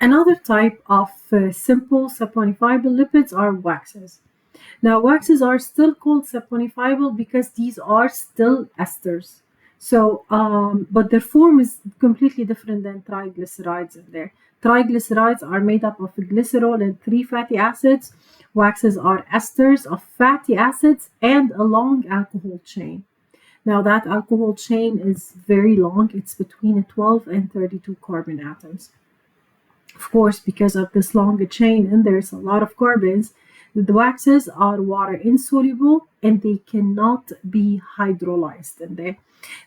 Another type of simple saponifiable lipids are waxes. Now, waxes are still called saponifiable because these are still esters. So, but their form is completely different than triglycerides in there. Triglycerides are made up of glycerol and 3 fatty acids. Waxes are esters of fatty acids and a long alcohol chain. Now, that alcohol chain is very long. It's between 12 and 32 carbon atoms. Of course, because of this longer chain and there's a lot of carbons, the waxes are water insoluble and they cannot be hydrolyzed. And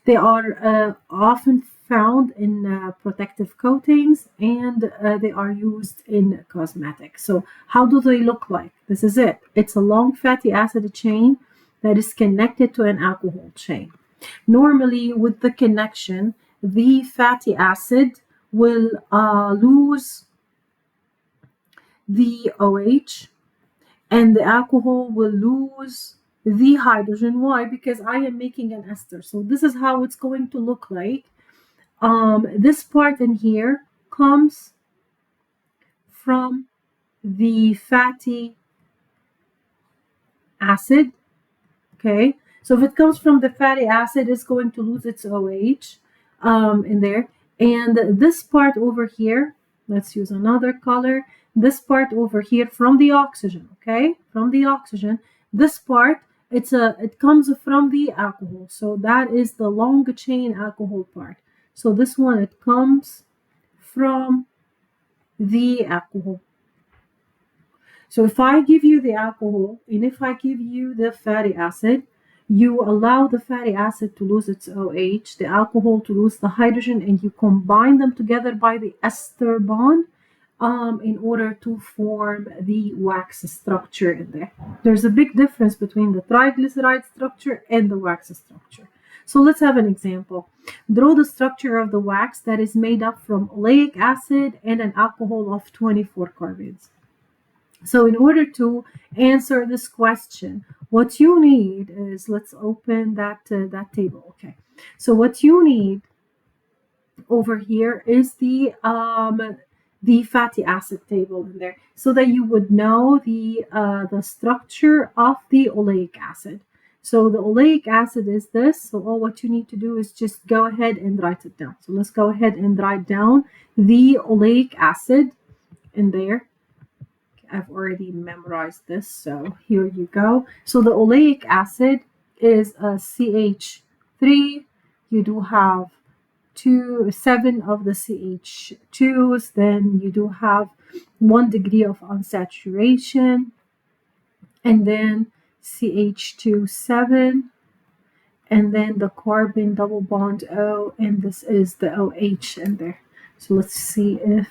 they are often found in protective coatings and they are used in cosmetics. So how do they look like? This is it. It's a long fatty acid chain that is connected to an alcohol chain. Normally, with the connection, the fatty acid will lose the OH and the alcohol will lose the hydrogen. Why? Because I am making an ester. So this is how it's going to look like. This part in here comes from the fatty acid. Okay, so if it comes from the fatty acid, it's going to lose its OH in there. And this part over here, let's use another color. This part over here from the oxygen, okay, from the oxygen. This part, it comes from the alcohol. So that is the long chain alcohol part. So this one, it comes from the alcohol. So if I give you the alcohol and if I give you the fatty acid, you allow the fatty acid to lose its OH, the alcohol to lose the hydrogen, and you combine them together by the ester bond in order to form the wax structure in there. There's a big difference between the triglyceride structure and the wax structure. So let's have an example. Draw the structure of the wax that is made up from oleic acid and an alcohol of 24 carbons. So in order to answer this question, what you need is, let's open that table. Okay. So what you need over here is the fatty acid table in there, so that you would know the structure of the oleic acid. So the oleic acid is this. So all what you need to do is just go ahead and write it down. So let's go ahead and write down the oleic acid in there. I've already memorized this, so here you go. So the oleic acid is a CH3. You do have 7 of the CH2s. Then you do have 1 degree of unsaturation, and then CH2 7, and then the carbon double bond O, and this is the OH in there. So let's see if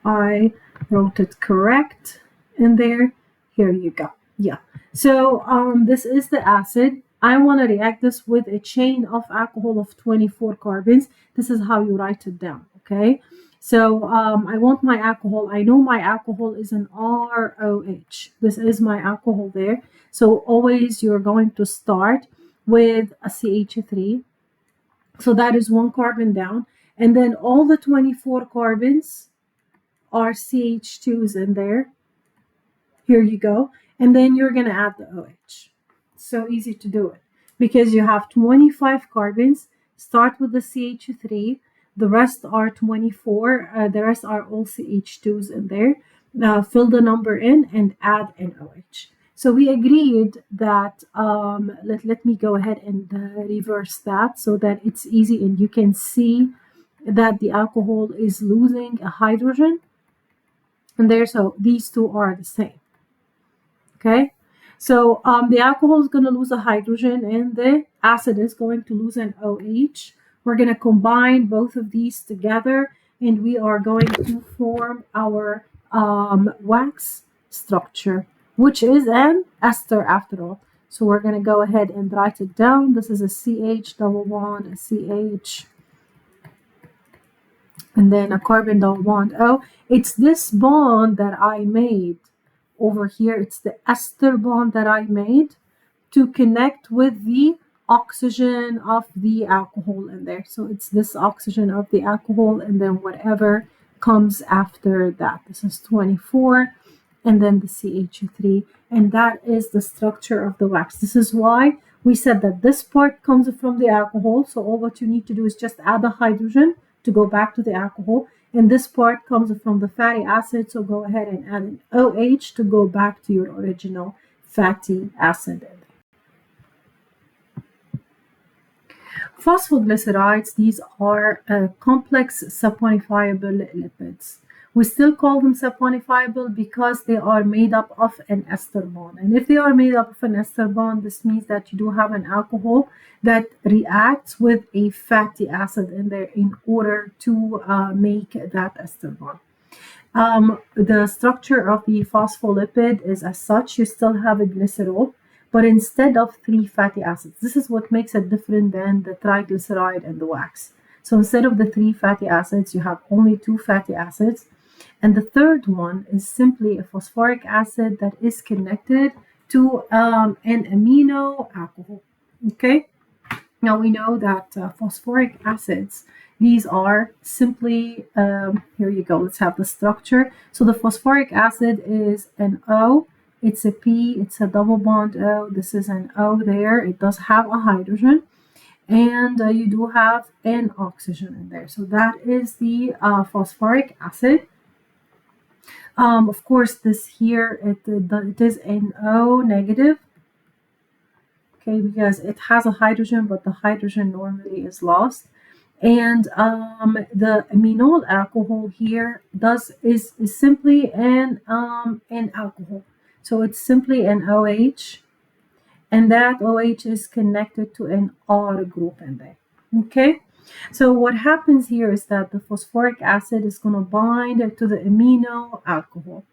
I wrote it correct in there. Here you go. Yeah. So this is the acid. I want to react this with a chain of alcohol of 24 carbons. This is how you write it down. Okay. So I want my alcohol. I know my alcohol is an ROH. This is my alcohol there. So always you're going to start with a CH3. So that is 1 carbon down. And then all the 24 carbons are CH2s in there. Here you go. And then you're going to add the OH. So easy to do it because you have 25 carbons. Start with the CH3. The rest are 24. The rest are all CH2s in there. Fill the number in and add an OH. So we agreed that, let me go ahead and reverse that so that it's easy and you can see that the alcohol is losing a hydrogen. And there, so these two are the same. Okay, so the alcohol is going to lose a hydrogen and the acid is going to lose an OH. We're going to combine both of these together and we are going to form our wax structure, which is an ester after all. So we're going to go ahead and write it down. This is a CH double bond, a CH, and then a carbon double bond O. It's this bond that I made over here. It's the ester bond that I made to connect with the oxygen of the alcohol in there. So it's this oxygen of the alcohol and then whatever comes after that. This is 24, and then the CH3, and that is the structure of the wax. This is why we said that this part comes from the alcohol, so all what you need to do is just add a hydrogen to go back to the alcohol, and this part comes from the fatty acid, so go ahead and add an OH to go back to your original fatty acid. Phosphoglycerides, these are complex saponifiable lipids. We still call them saponifiable because they are made up of an ester bond. And if they are made up of an ester bond, this means that you do have an alcohol that reacts with a fatty acid in there in order to make that ester bond. The structure of the phospholipid is as such. You still have a glycerol, but instead of 3 fatty acids. This is what makes it different than the triglyceride and the wax. So instead of the 3 fatty acids, you have only 2 fatty acids. And the third one is simply a phosphoric acid that is connected to an amino alcohol. Okay? Now we know that phosphoric acids, these are simply, here you go, let's have the structure. So the phosphoric acid is an O, it's a P, it's a double bond O, this is an O there, it does have a hydrogen, and you do have an oxygen in there. So that is the phosphoric acid. Of course, this here, it is an O negative, okay, because it has a hydrogen, but the hydrogen normally is lost. And the aminol alcohol here is simply an alcohol. So it's simply an OH, and that OH is connected to an R group in there. Okay, so what happens here is that the phosphoric acid is going to bind to the amino alcohol.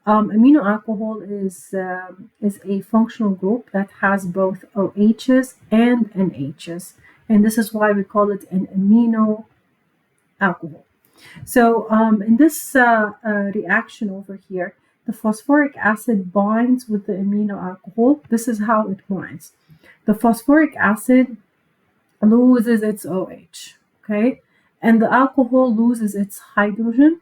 Amino alcohol is a functional group that has both OHs and NHs, and this is why we call it an amino alcohol. So in this reaction over here, the phosphoric acid binds with the amino alcohol. This is how it binds. The phosphoric acid loses its OH, okay? And the alcohol loses its hydrogen.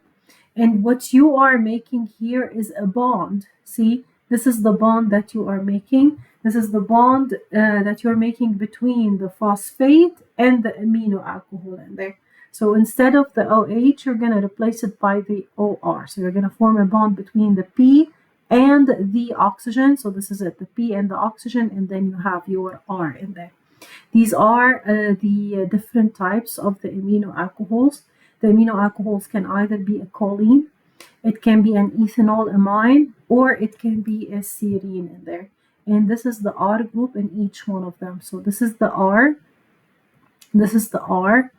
And what you are making here is a bond. See, this is the bond that you are making. This is the bond that you're making between the phosphate and the amino alcohol in there. So instead of the OH, you're going to replace it by the OR. So you're going to form a bond between the P and the oxygen. So this is it, the P and the oxygen, and then you have your R in there. These are the different types of the amino alcohols. The amino alcohols can either be a choline, it can be an ethanol amine, or it can be a serine in there. And this is the R group in each one of them. So this is the R, this is the R,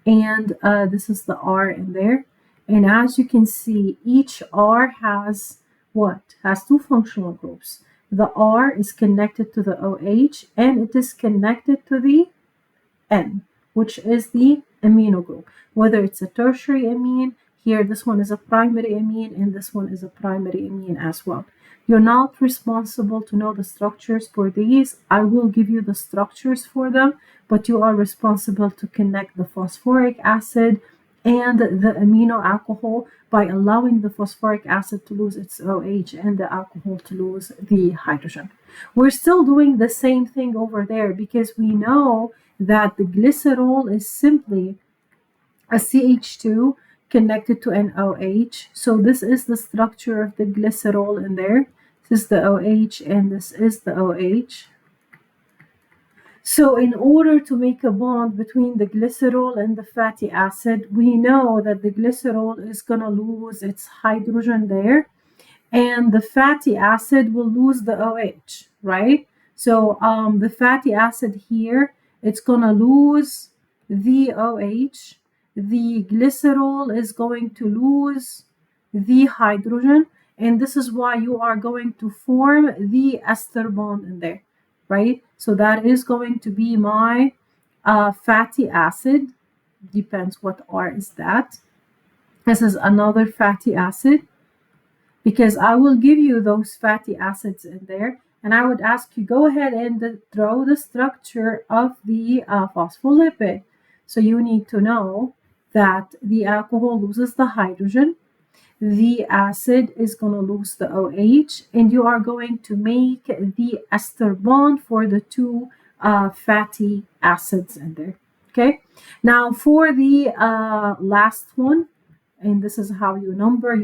and this is the R in there. And as you can see, each R has what? Has 2 functional groups. The R is connected to the OH, and it is connected to the N, which is the amino group. Whether it's a tertiary amine, here this one is a primary amine, and this one is a primary amine as well. You're not responsible to know the structures for these. I will give you the structures for them, but you are responsible to connect the phosphoric acid and the amino alcohol by allowing the phosphoric acid to lose its OH and the alcohol to lose the hydrogen. We're still doing the same thing over there because we know that the glycerol is simply a CH2 connected to an OH. So this is the structure of the glycerol in there. This is the OH and this is the OH. So in order to make a bond between the glycerol and the fatty acid, we know that the glycerol is going to lose its hydrogen there, and the fatty acid will lose the OH, right? So the fatty acid here, it's going to lose the OH. The glycerol is going to lose the hydrogen, and this is why you are going to form the ester bond in there, right? So that is going to be my fatty acid. Depends what R is that. This is another fatty acid, because I will give you those fatty acids in there, and I would ask you, go ahead and draw the structure of the phospholipid. So you need to know that the alcohol loses the hydrogen, the acid is going to lose the OH, and you are going to make the ester bond for the two fatty acids in there. Okay, now for the last one, and this is how you number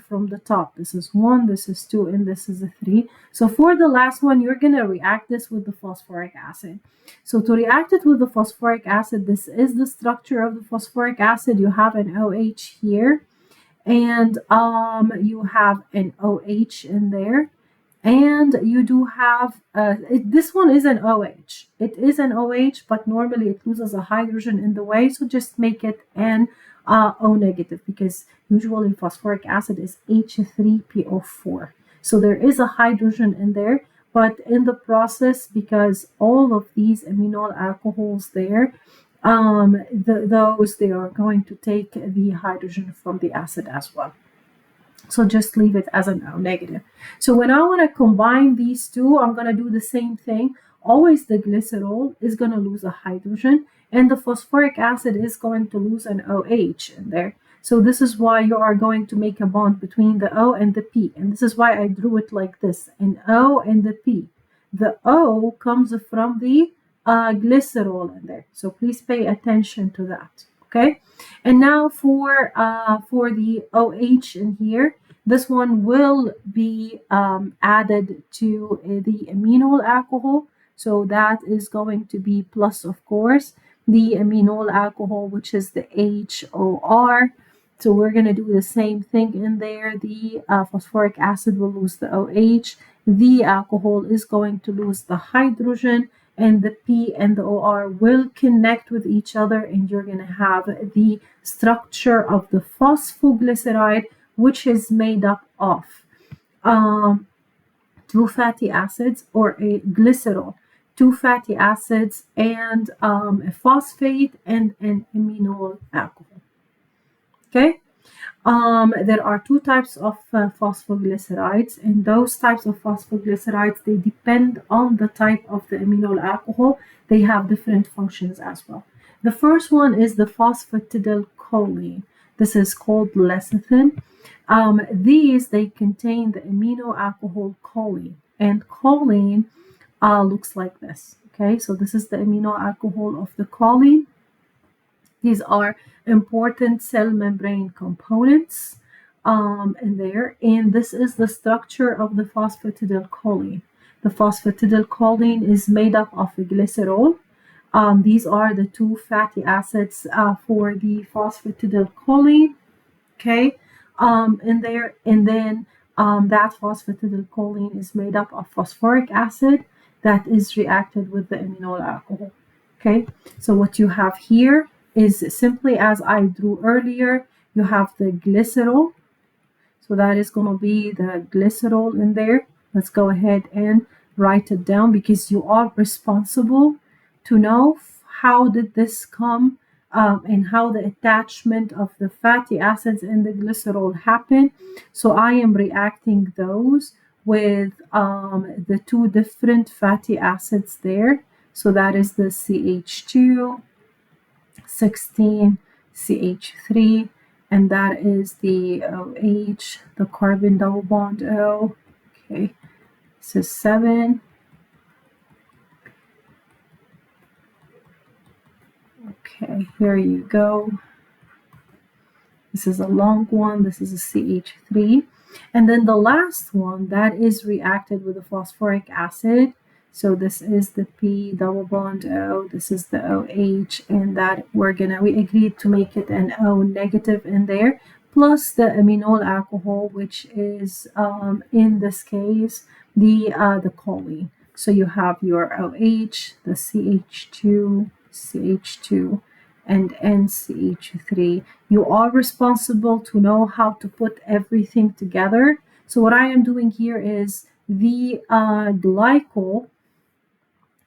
from the top. This is 1, this is 2, and this is a 3. So for the last one, you're going to react this with the phosphoric acid. So to react it with the phosphoric acid, this is the structure of the phosphoric acid. You have an OH here, and you have an OH in there, and you do have this one is an OH. It is an OH, but normally it loses a hydrogen in the way, so just make it an O negative, because usually phosphoric acid is H3PO4. So there is a hydrogen in there, but in the process, because all of these amino alcohols there, those they are going to take the hydrogen from the acid as well. So just leave it as an O negative. So when I want to combine these two, I'm going to do the same thing. Always the glycerol is going to lose a hydrogen, and the phosphoric acid is going to lose an OH in there. So this is why you are going to make a bond between the O and the P. And this is why I drew it like this, an O and the P. The O comes from the glycerol in there. So please pay attention to that. Okay, and now for the OH in here, this one will be added to the amino alcohol. So that is going to be plus, of course, the amino alcohol, which is the HOR. So we're going to do the same thing in there. The phosphoric acid will lose the OH. The alcohol is going to lose the hydrogen, and the P and the OR will connect with each other, and you're going to have the structure of the phosphoglyceride, which is made up of two fatty acids, or a glycerol, two fatty acids, and a phosphate and an amino alcohol. Okay. There are two types of phosphoglycerides, and those types of phosphoglycerides, they depend on the type of the amino alcohol. They have different functions as well. The first one is the phosphatidylcholine. This is called lecithin. These, they contain the amino alcohol choline, and choline looks like this. Okay, so this is the amino alcohol of the choline. These are important cell membrane components in there, and this is the structure of the phosphatidylcholine. The phosphatidylcholine is made up of a glycerol. These are the two fatty acids for the phosphatidylcholine. Okay, in there, and then that phosphatidylcholine is made up of phosphoric acid that is reacted with the amino alcohol. Okay, so what you have here is simply as I drew earlier. You have the glycerol, so that is going to be the glycerol in there. Let's go ahead and write it down, because you are responsible to know how did this come and how the attachment of the fatty acids and the glycerol happen. So I am reacting those with the two different fatty acids there. So that is the CH2 16 CH3, and that is the OH, the carbon double bond O. Okay, this is 7. Okay, here you go. This is a long one. This is a CH3. And then the last one that is reacted with the phosphoric acid. So this is the P double bond O, this is the OH, and that we agreed to make it an O negative in there, plus the amino alcohol, which is in this case the choline. So you have your OH, the CH2, CH2, and NCH3. You are responsible to know how to put everything together. So what I am doing here is the glycol.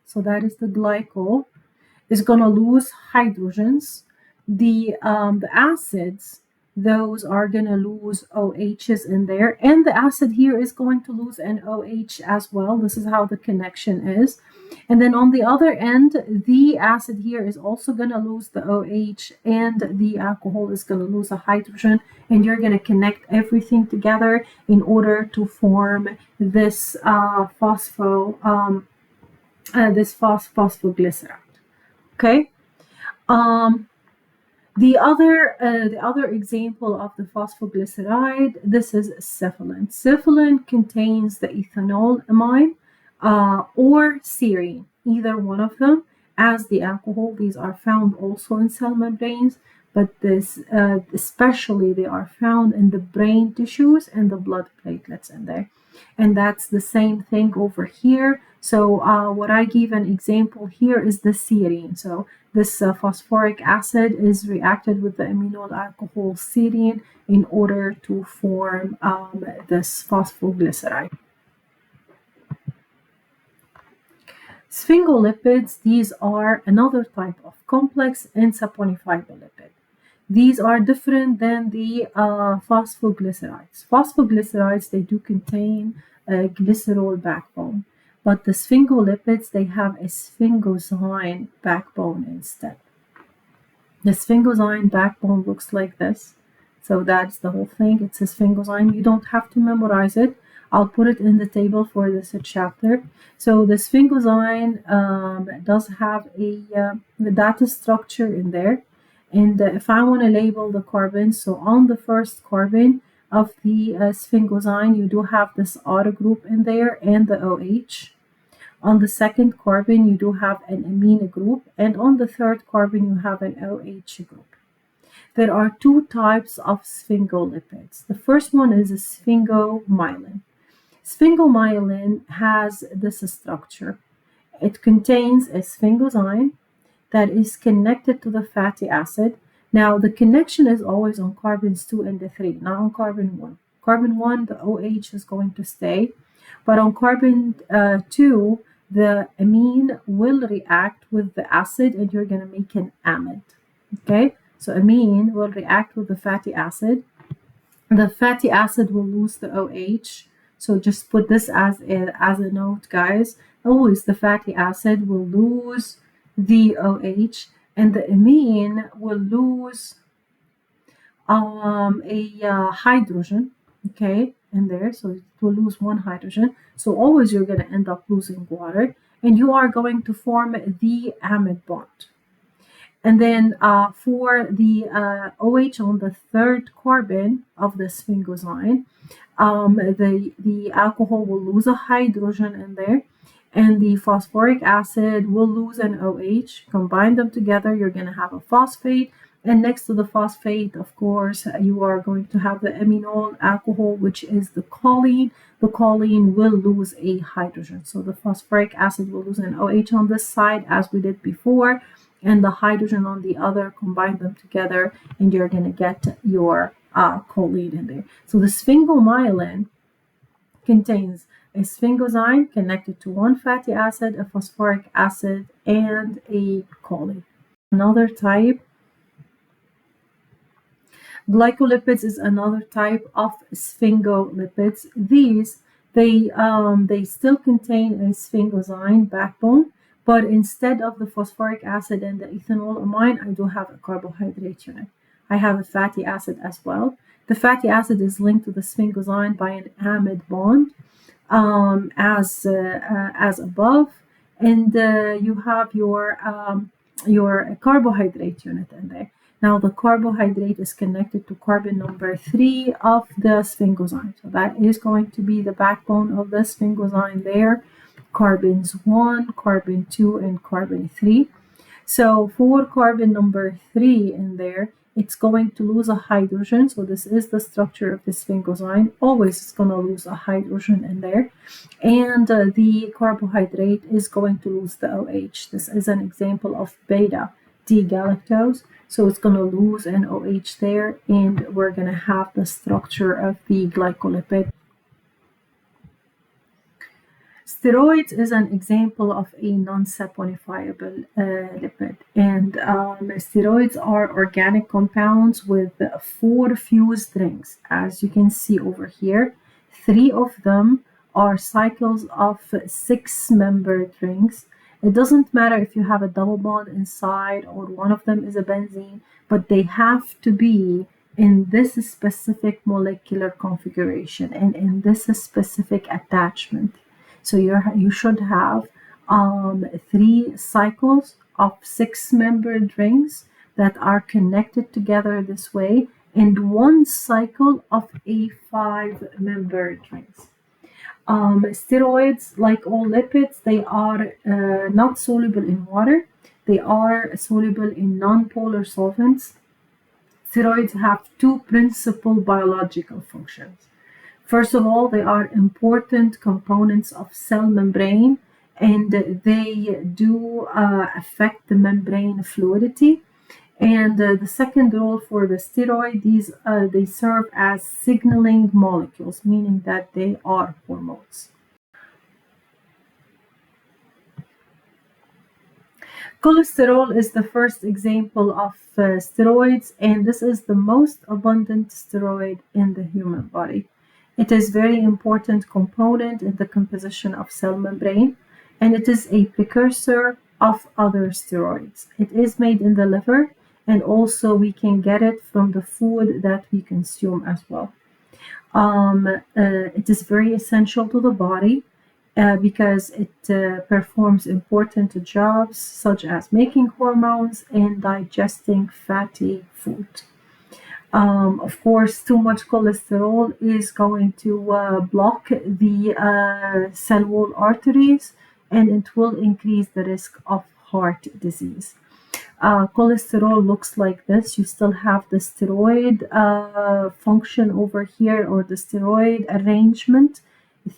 So that is the glycol, is going to lose hydrogens. The acids, those are going to lose OHs in there. And the acid here is going to lose an OH as well. This is how the connection is. And then on the other end, the acid here is also going to lose the OH, and the alcohol is going to lose a hydrogen, and you're going to connect everything together in order to form this phosphoglyceride. Okay. The other example of the phosphoglyceride, this is cephalin. Cephalin contains the ethanol amine or serine, either one of them. As the alcohol, these are found also in cell membranes, but especially they are found in the brain tissues and the blood platelets in there. And that's the same thing over here. So what I give an example here is the serine. So this phosphoric acid is reacted with the amino alcohol serine in order to form this phosphoglyceride. Sphingolipids, these are another type of complex insaponifiable-lipid. These are different than the phosphoglycerides. Phosphoglycerides, they do contain a glycerol backbone, but the sphingolipids, they have a sphingosine backbone instead. The sphingosine backbone looks like this. So that's the whole thing. It's a sphingosine. You don't have to memorize it. I'll put it in the table for this chapter. So the sphingosine does have a data structure in there. And if I want to label the carbons, so on the first carbon of the sphingosine, you do have this auto group in there and the OH. On the second carbon, you do have an amine group, and on the third carbon, you have an OH group. There are two types of sphingolipids. The first one is a sphingomyelin. Sphingomyelin has this structure. It contains a sphingosine that is connected to the fatty acid. Now, the connection is always on carbons 2 and 3, not on carbon 1. Carbon 1, the OH is going to stay, but on carbon 2, the amine will react with the acid and you're going to make an amide. Okay, so amine will react with the fatty acid. The fatty acid will lose the OH. So just put this as a note, guys. Always the fatty acid will lose the OH, and the amine will lose a hydrogen, okay, in there. So it will lose one hydrogen. So always you're going to end up losing water, and you are going to form the amide bond. And then for the OH on the third carbon of the sphingosine, the alcohol will lose a hydrogen in there, and the phosphoric acid will lose an OH. Combine them together, you're going to have a phosphate. And next to the phosphate, of course, you are going to have the amino alcohol, which is the choline. The choline will lose a hydrogen. So the phosphoric acid will lose an OH on this side, as we did before, and the hydrogen on the other. Combine them together, and you're going to get your choline in there. So the sphingomyelin contains a sphingosine connected to one fatty acid, a phosphoric acid, and a choline. Another type, glycolipids, is another type of sphingolipids. These, they still contain a sphingosine backbone, but instead of the phosphoric acid and the ethanol amine, I do have a carbohydrate unit. I have a fatty acid as well. The fatty acid is linked to the sphingosine by an amide bond, as above, and you have your carbohydrate unit in there. Now the carbohydrate is connected to carbon number 3 of the sphingosine. So that is going to be the backbone of the sphingosine there. Carbons 1, carbon 2, and carbon 3. So for carbon number 3 in there, it's going to lose a hydrogen. So this is the structure of the sphingosine. Always it's going to lose a hydrogen in there. And the carbohydrate is going to lose the OH. This is an example of beta D-galactose. So it's going to lose an OH there, and we're going to have the structure of the glycolipid. Steroids is an example of a non-saponifiable lipid, and steroids are organic compounds with 4 fused rings. As you can see over here, 3 of them are cycles of 6-membered rings, It doesn't matter if you have a double bond inside or one of them is a benzene, but they have to be in this specific molecular configuration and in this specific attachment. So you should have 3 cycles of 6-membered rings that are connected together this way, and 1 cycle of a 5-membered rings. Steroids, like all lipids, they are not soluble in water. They are soluble in non-polar solvents. Steroids have 2 principal biological functions. First of all, they are important components of cell membrane, and they do affect the membrane fluidity. And the second role for the steroid, they serve as signaling molecules, meaning that they are hormones. Cholesterol is the first example of steroids, and this is the most abundant steroid in the human body. It is a very important component in the composition of cell membrane, and it is a precursor of other steroids. It is made in the liver, and also we can get it from the food that we consume as well. It is very essential to the body because it performs important jobs such as making hormones and digesting fatty food. Of course, too much cholesterol is going to block the cell wall arteries, and it will increase the risk of heart disease. Cholesterol looks like this. You still have the steroid function over here, or the steroid arrangement.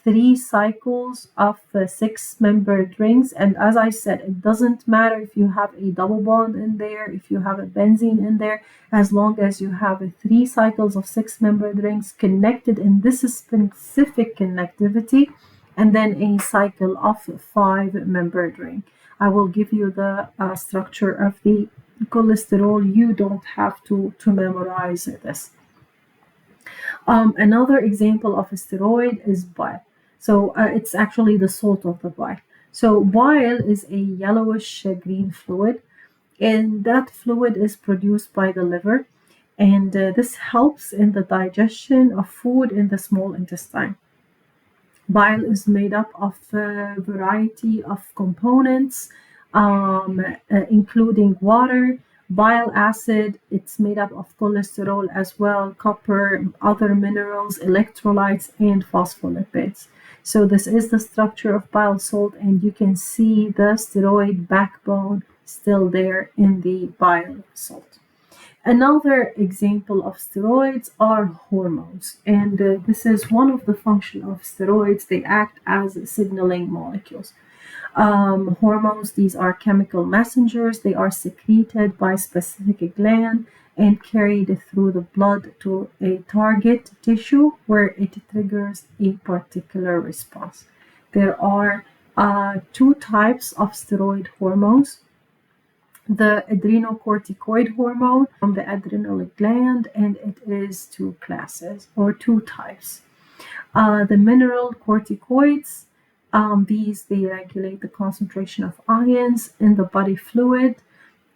3 cycles of 6-membered rings, and as I said, it doesn't matter if you have a double bond in there, if you have a benzene in there, as long as you have 3 cycles of 6-membered rings connected in this specific connectivity, and then a cycle of 5-membered ring. I will give you the structure of the cholesterol. You don't have to memorize this. Another example of a steroid is bile. So it's actually the salt of the bile. So bile is a yellowish green fluid, and that fluid is produced by the liver, and this helps in the digestion of food in the small intestine. Bile is made up of a variety of components, including water, bile acid. It's made up of cholesterol as well, copper, other minerals, electrolytes, and phospholipids. So this is the structure of bile salt, and you can see the steroid backbone still there in the bile salt. Another example of steroids are hormones, and this is one of the functions of steroids. They act as signaling molecules. Hormones, these are chemical messengers. They are secreted by specific gland and carried through the blood to a target tissue where it triggers a particular response. There are 2 types of steroid hormones. The adrenocorticoid hormone from the adrenal gland, and it is 2 classes or 2 types. The mineral corticoids, they regulate the concentration of ions in the body fluid,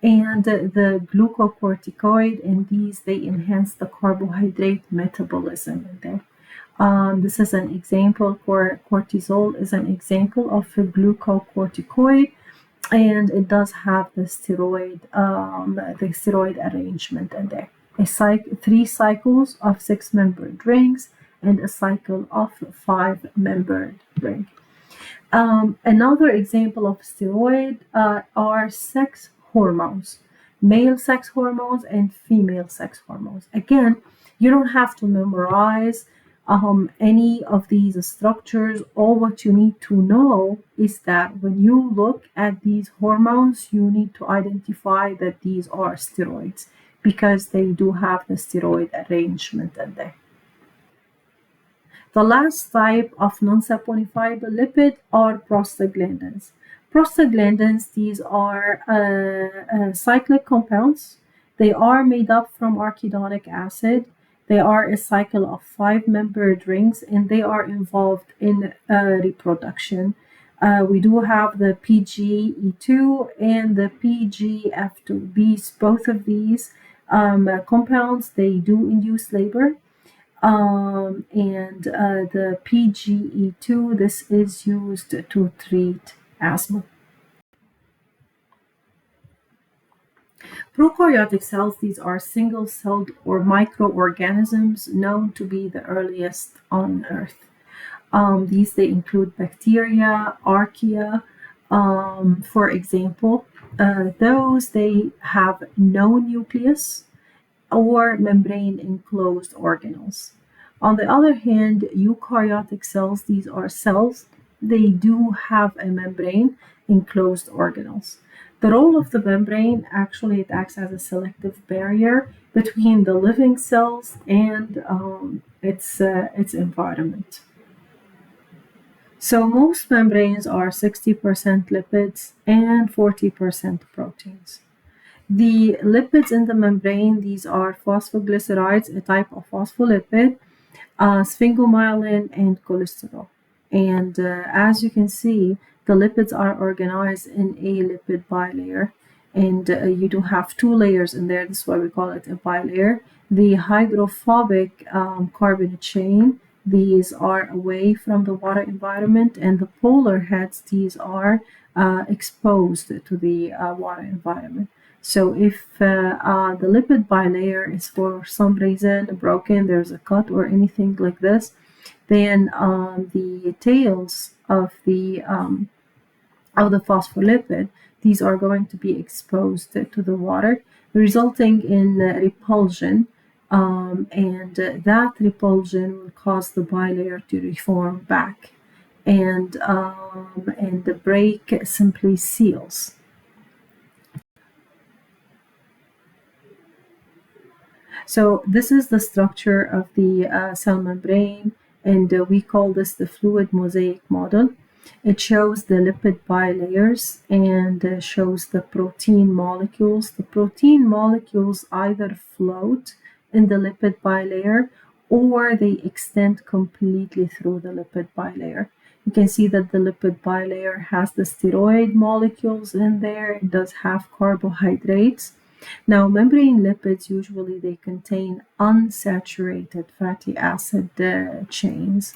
and the glucocorticoid, and they enhance the carbohydrate metabolism in there. This is an example where cortisol is an example of a glucocorticoid, and it does have the steroid arrangement in there. 3 cycles of 6-membered rings and a cycle of 5-membered ring. Another example of steroid are sex hormones, male sex hormones and female sex hormones. Again, you don't have to memorize any of these structures. All what you need to know is that when you look at these hormones, you need to identify that these are steroids because they do have the steroid arrangement in there. The last type of non-saponifiable lipid are prostaglandins. Prostaglandins, these are cyclic compounds. They are made up from arachidonic acid. They are a cycle of 5-membered rings, and they are involved in reproduction. We do have the PGE2 and the PGF2. Both of these compounds, they do induce labor. And the PGE2, this is used to treat asthma. Prokaryotic cells, these are single-celled or microorganisms known to be the earliest on Earth. These, they include bacteria, archaea, for example. Those, they have no nucleus or membrane enclosed organelles. On the other hand, eukaryotic cells, these are cells, they do have a membrane enclosed organelles. The role of the membrane, actually, it acts as a selective barrier between the living cells and its environment. So most membranes are 60% lipids and 40% proteins. The lipids in the membrane, these are phosphoglycerides, a type of phospholipid, sphingomyelin, and cholesterol. And as you can see, the lipids are organized in a lipid bilayer. And you do have two layers in there. This is why we call it a bilayer. The hydrophobic carbonate chain, these are away from the water environment, and the polar heads, these are exposed to the water environment. So if the lipid bilayer is for some reason broken, there's a cut or anything like this, then the tails of the phospholipid, these are going to be exposed to the water, resulting in repulsion. And that repulsion will cause the bilayer to reform back, and the break simply seals. So this is the structure of the cell membrane, and we call this the fluid mosaic model. It shows the lipid bilayers and shows the protein molecules. The protein molecules either float in the lipid bilayer or they extend completely through the lipid bilayer. You can see that the lipid bilayer has the steroid molecules in there. It does have carbohydrates. Now, membrane lipids, usually they contain unsaturated fatty acid chains.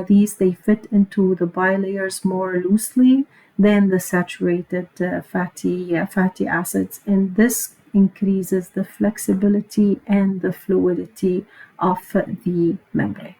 These, they fit into the bilayers more loosely than the saturated fatty acids, and this increases the flexibility and the fluidity of the membrane.